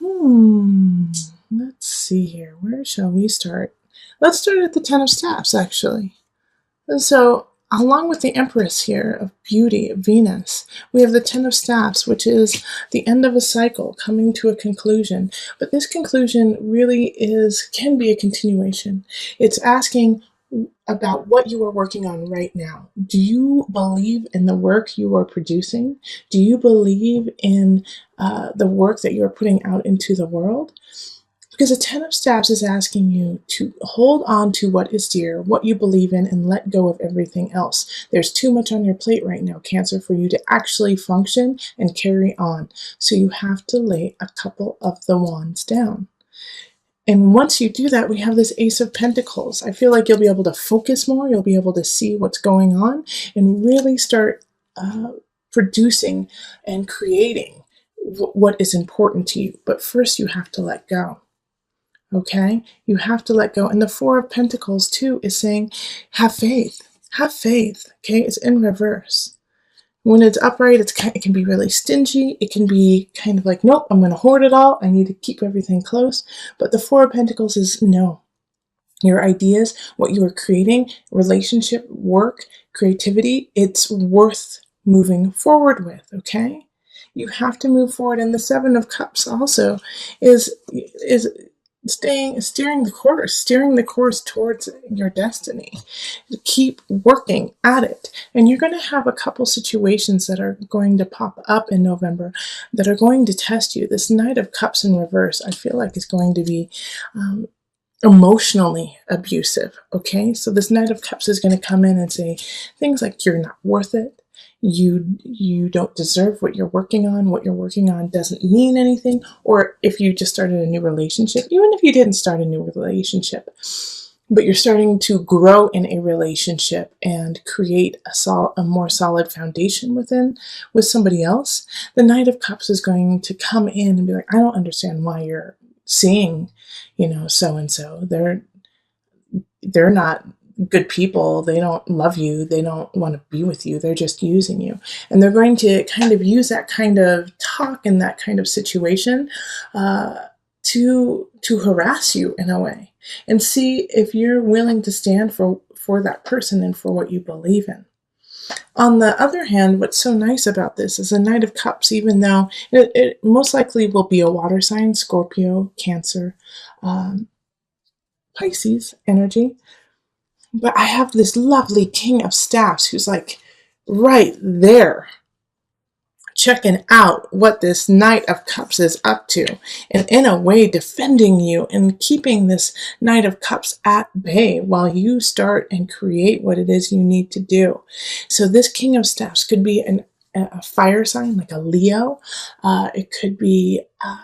Let's see here. Where shall we start? Let's start at the Ten of Staffs, actually. And so, along with the Empress here of beauty, Venus, we have the Ten of Staffs, which is the end of a cycle coming to a conclusion. But this conclusion really can be a continuation. It's asking about what you are working on right now. Do you believe in the work you are producing? Do you believe in the work that you are putting out into the world? Because the Ten of Staffs is asking you to hold on to what is dear, what you believe in, and let go of everything else. There's too much on your plate right now, Cancer, for you to actually function and carry on. So you have to lay a couple of the wands down. And once you do that, we have this Ace of Pentacles. I feel like you'll be able to focus more. You'll be able to see what's going on and really start producing and creating what is important to you. But first, you have to let go. Okay? You have to let go. And the Four of Pentacles, too, is saying, have faith. Have faith. Okay? It's in reverse. When it's upright, it can be really stingy. It can be kind of like, nope, I'm going to hoard it all. I need to keep everything close. But the Four of Pentacles is no. Your ideas, what you are creating, relationship, work, creativity, it's worth moving forward with, okay? You have to move forward. And the Seven of Cups also is steering the course towards your destiny. Keep working at it. And you're going to have a couple situations that are going to pop up in November that are going to test you. This Knight of Cups in reverse, I feel like, is going to be emotionally abusive. Okay, so this Knight of Cups is going to come in and say things like, you're not worth it. You don't deserve what you're working on. What you're working on doesn't mean anything. Or if you just started a new relationship, even if you didn't start a new relationship, but you're starting to grow in a relationship and create a more solid foundation with somebody else, the Knight of Cups is going to come in and be like, I don't understand why you're seeing, so and so. They're not good people. They don't love you. They don't want to be with you. They're just using you. And they're going to kind of use that kind of talk and that kind of situation to harass you in a way, and see if you're willing to stand for that person and for what you believe in. On the other hand, what's so nice about this is the Knight of Cups, even though it most likely will be a water sign, Scorpio, Cancer, Pisces energy. But I have this lovely King of Staffs who's like right there, checking out what this Knight of Cups is up to, and in a way defending you and keeping this Knight of Cups at bay while you start and create what it is you need to do. So this King of Staffs could be a fire sign, like a Leo. It could be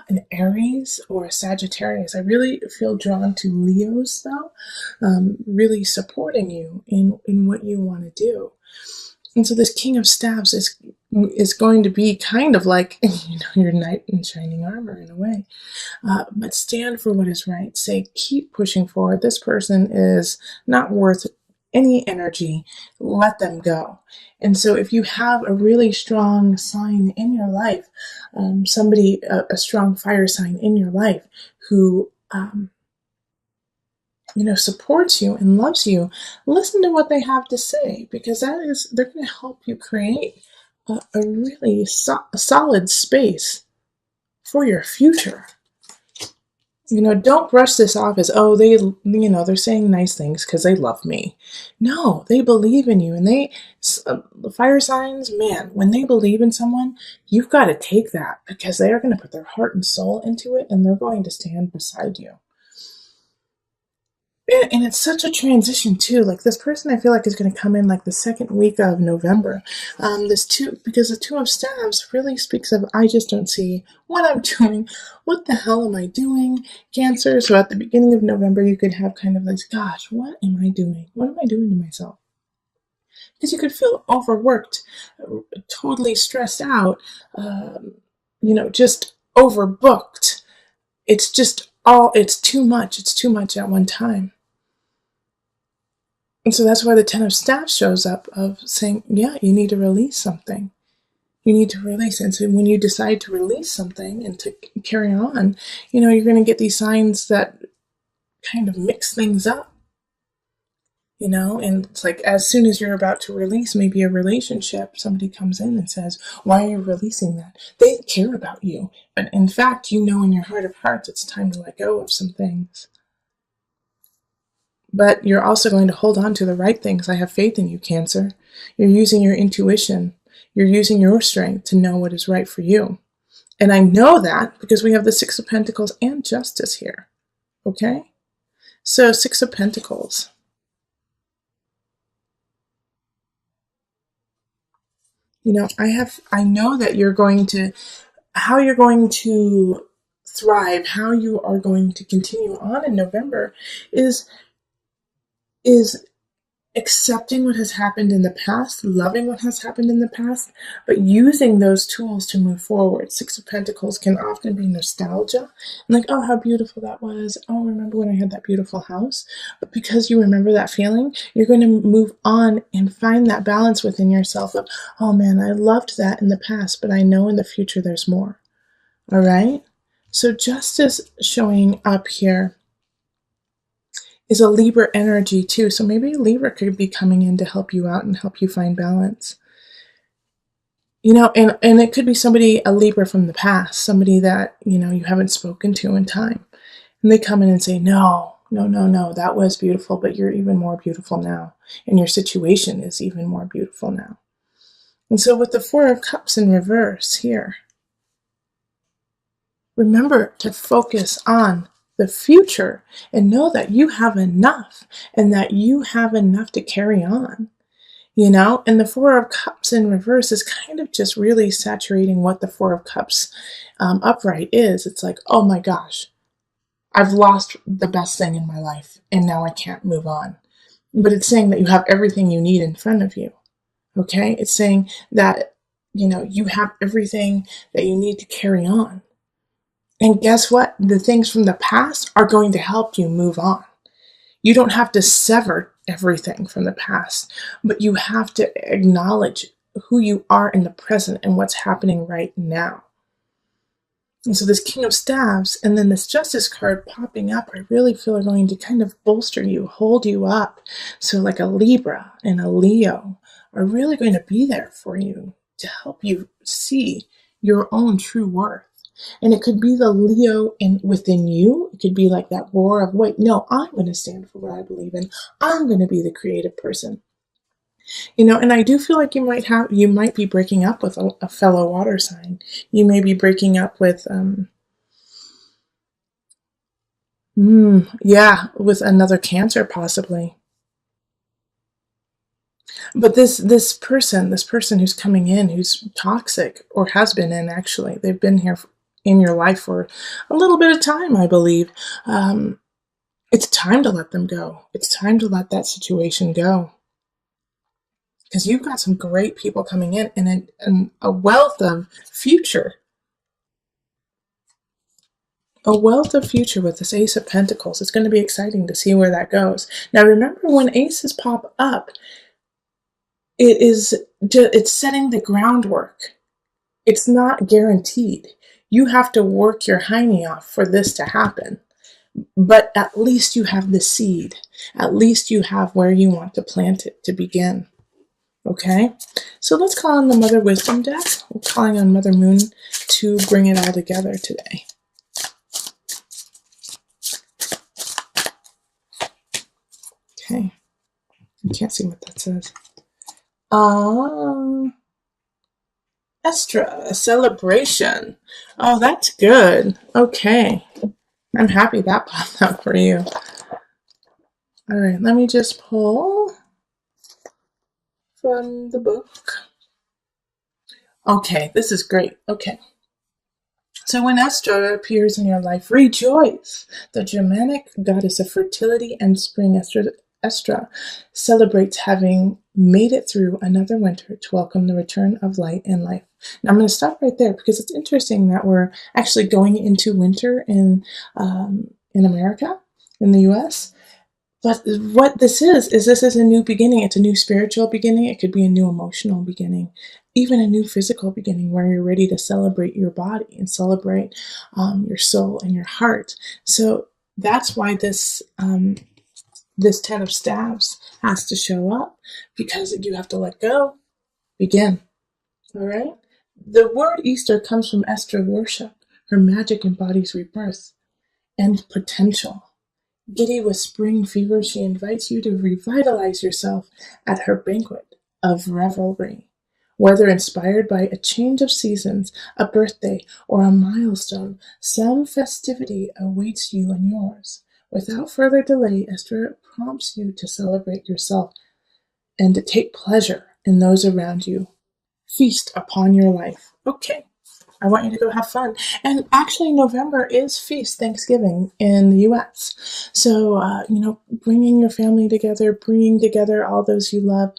an Aries or a Sagittarius. I really feel drawn to Leos, though, really supporting you in what you want to do. And so this King of Staffs is going to be kind of like, your knight in shining armor in a way. But stand for what is right. Say, keep pushing forward. This person is not worth any energy. Let them go. And so if you have a really strong sign in your life, a strong fire sign in your life who supports you and loves you, listen to what they have to say, because they're going to help you create a really solid space for your future. Don't brush this off as, oh, they're saying nice things because they love me. No, they believe in you. And the fire signs, man, when they believe in someone, you've got to take that, because they are going to put their heart and soul into it, and they're going to stand beside you. And it's such a transition too. Like, this person, I feel like, is going to come in like the second week of November. Because the Two of Staffs really speaks of, I just don't see what I'm doing. What the hell am I doing, Cancer? So at the beginning of November, you could have kind of this, gosh, what am I doing? What am I doing to myself? Because you could feel overworked, totally stressed out, just overbooked. It's too much. It's too much at one time. And so that's why the Ten of Staffs shows up, of saying, yeah, you need to release something. You need to release. And so when you decide to release something and to carry on, you're going to get these signs that kind of mix things up. And it's like as soon as you're about to release maybe a relationship, somebody comes in and says, why are you releasing that? They care about you. But in fact, in your heart of hearts, it's time to let go of some things. But you're also going to hold on to the right things. I have faith in you, Cancer. You're using your intuition. You're using your strength to know what is right for you. And I know that because we have the Six of Pentacles and Justice here. Okay? So, Six of Pentacles. I know that how you're going to thrive, how you are going to continue on in November is accepting what has happened in the past, loving what has happened in the past, but using those tools to move forward. Six of Pentacles can often be nostalgia. Like, oh, how beautiful that was. Oh, remember when I had that beautiful house? But because you remember that feeling, you're going to move on and find that balance within yourself of, oh man, I loved that in the past, but I know in the future there's more. All right? So justice showing up here is a Libra energy too. So maybe a Libra could be coming in to help you out and help you find balance. And it could be a Libra from the past, somebody that, you haven't spoken to in time. And they come in and say, no, that was beautiful, but you're even more beautiful now. And your situation is even more beautiful now. And so with the Four of Cups in reverse here, remember to focus on the future and know that you have enough and that you have enough to carry on, and the Four of Cups in reverse is kind of just really saturating what the Four of Cups upright is. It's like, oh my gosh, I've lost the best thing in my life and now I can't move on. But it's saying that you have everything you need in front of you. Okay. It's saying that, you have everything that you need to carry on. And guess what? The things from the past are going to help you move on. You don't have to sever everything from the past, but you have to acknowledge who you are in the present and what's happening right now. And so this King of Staves and then this Justice card popping up, I really feel are going to kind of bolster you, hold you up. So like a Libra and a Leo are really going to be there for you to help you see your own true worth. And it could be the Leo within you. It could be like that roar of, wait, no, I'm going to stand for what I believe in. I'm going to be the creative person. And I do feel like you might be breaking up with a fellow water sign. You may be breaking up with, with another Cancer possibly. But this person who's coming in, who's toxic or has been in, actually, they've been here in your life for a little bit of time, I believe. It's time to let them go. It's time to let that situation go. Because you've got some great people coming in and a wealth of future. A wealth of future with this Ace of Pentacles. It's going to be exciting to see where that goes. Now remember, when aces pop up, it's setting the groundwork. It's not guaranteed. You have to work your hiney off for this to happen. But at least you have the seed. At least you have where you want to plant it to begin. Okay? So let's call on the Mother Wisdom deck. We're calling on Mother Moon to bring it all together today. Okay. I can't see what that says. Estra, a celebration. Oh, that's good. Okay. I'm happy that popped up for you. All right, let me just pull from the book. Okay, this is great. Okay. So when Estra appears in your life, rejoice. The Germanic goddess of fertility and spring, Estra celebrates having made it through another winter to welcome the return of light and life. Now I'm going to stop right there because it's interesting that we're actually going into winter in America, in the U.S. But what this is a new beginning. It's a new spiritual beginning. It could be a new emotional beginning. even a new physical beginning where you're ready to celebrate your body and celebrate your soul and your heart. So that's why this 10 of staves has to show up, because you have to let go, begin. All right. The word Easter comes from Esther worship. Her magic embodies rebirth and potential. Giddy with spring fever, she invites you to revitalize yourself at her banquet of revelry. Whether inspired by a change of seasons, a birthday, or a milestone, some festivity awaits you and yours. Without further delay, Esther prompts you to celebrate yourself and to take pleasure in those around you. Feast upon your life. Okay, I want you to go have fun. And actually, November is Feast Thanksgiving in the US. So, bringing your family together, bringing together all those you love,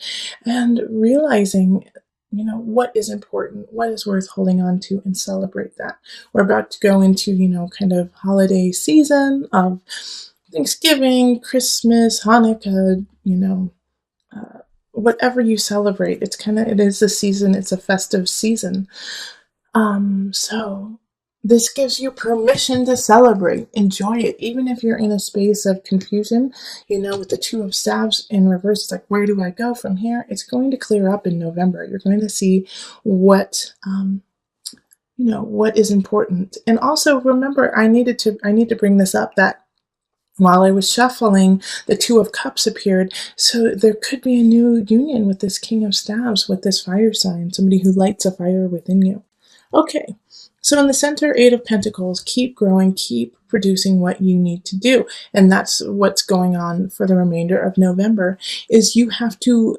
and realizing, what is important, what is worth holding on to, and celebrate that. We're about to go into, kind of holiday season of Thanksgiving, Christmas, Hanukkah, whatever you celebrate. It is a season, it's a festive season. So this gives you permission to celebrate, enjoy it, even if you're in a space of confusion, with the Two of Staves in reverse. It's like, where do I go from here? It's going to clear up in November. You're going to see what is important. And also remember, I need to bring this up, that while I was shuffling, the Two of Cups appeared. So there could be a new union with this King of Staves, with this fire sign, somebody who lights a fire within you. Okay, so in the center, Eight of Pentacles, keep growing, keep producing what you need to do. And that's what's going on for the remainder of November, is you have to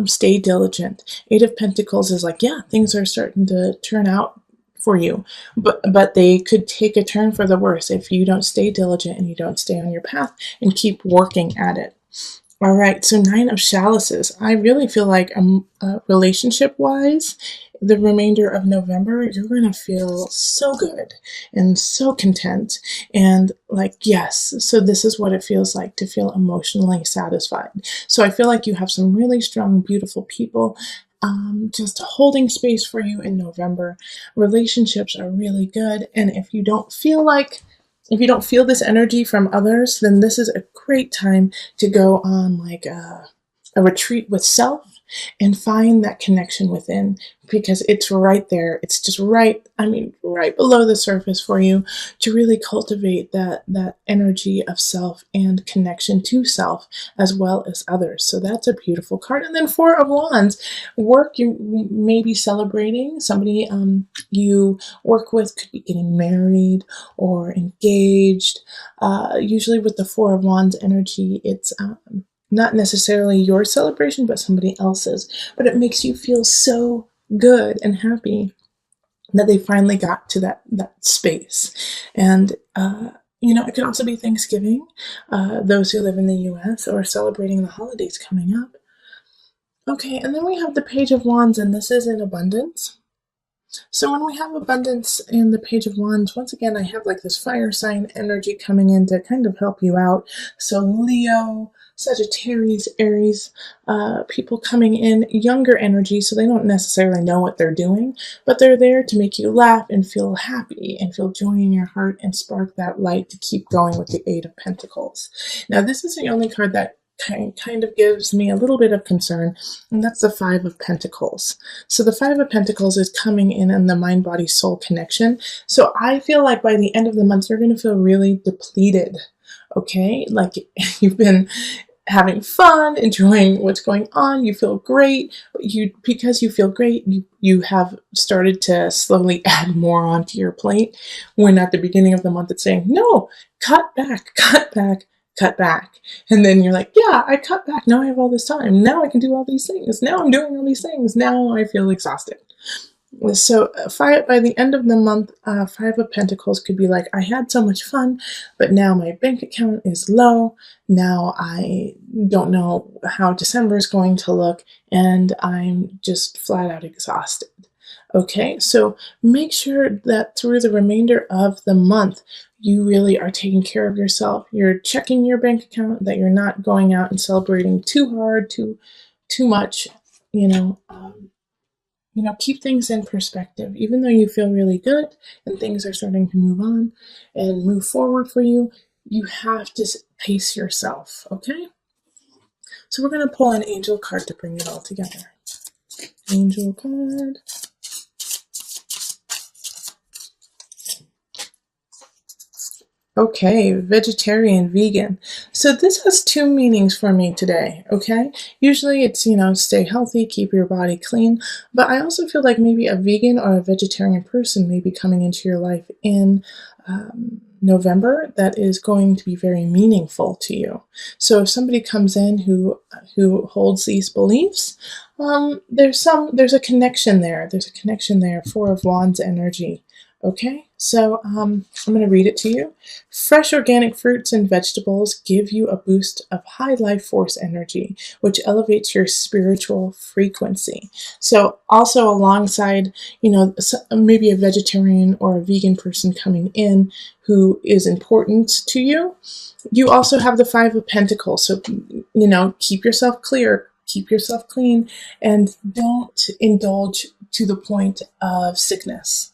stay diligent. Eight of Pentacles is like, yeah, things are starting to turn out for you, but they could take a turn for the worse if you don't stay diligent and you don't stay on your path and keep working at it. All right, so Nine of Chalices. I really feel like relationship-wise, the remainder of November, you're going to feel so good and so content and like, yes, so this is what it feels like to feel emotionally satisfied. So I feel like you have some really strong, beautiful people just holding space for you in November. Relationships are really good. And if you don't feel this energy from others, then this is a great time to go on like a retreat with self and find that connection within, because it's right there. It's just right below the surface for you to really cultivate that energy of self and connection to self as well as others. So that's a beautiful card. And then Four of Wands, work. You may be celebrating somebody you work with, could be getting married or engaged. Usually with the Four of Wands energy, it's not necessarily your celebration, but somebody else's. But it makes you feel so good and happy that they finally got to that space. And, it could also be Thanksgiving, those who live in the US, or celebrating the holidays coming up. Okay, and then we have the Page of Wands, and this is in abundance. So when we have abundance in the Page of Wands, once again, I have like this fire sign energy coming in to kind of help you out. So Leo, Sagittarius, Aries, people coming in, younger energy, so they don't necessarily know what they're doing, but they're there to make you laugh and feel happy and feel joy in your heart and spark that light to keep going with the Eight of Pentacles. Now, this is the only card that kind of gives me a little bit of concern, and that's the Five of Pentacles. So the Five of Pentacles is coming in the mind, body, soul connection. So I feel like by the end of the month, you're going to feel really depleted. Okay, like you've been having fun, enjoying what's going on, you feel great, but because you feel great, you have started to slowly add more onto your plate, when at the beginning of the month it's saying, no, cut back, cut back, cut back. And then you're like, yeah, I cut back, now I have all this time, now I can do all these things, now I'm doing all these things, now I feel exhausted. So by the end of the month, Five of Pentacles could be like, I had so much fun, but now my bank account is low. Now I don't know how December is going to look, and I'm just flat out exhausted. Okay, so make sure that through the remainder of the month, you really are taking care of yourself. You're checking your bank account, that you're not going out and celebrating too hard, too much, keep things in perspective. Even though you feel really good and things are starting to move on and move forward for you, you have to pace yourself, okay? So we're going to pull an angel card to bring it all together. Angel card. Okay, vegetarian, vegan. So this has two meanings for me today, okay? Usually it's, stay healthy, keep your body clean, but I also feel like maybe a vegan or a vegetarian person may be coming into your life in November that is going to be very meaningful to you. So if somebody comes in who holds these beliefs, there's a connection there. There's a connection there. Four of Wands energy. Okay, so I'm going to read it to you. Fresh organic fruits and vegetables give you a boost of high life force energy, which elevates your spiritual frequency. So also alongside, maybe a vegetarian or a vegan person coming in who is important to you, you also have the Five of Pentacles. So, keep yourself clear, keep yourself clean, and don't indulge to the point of sickness.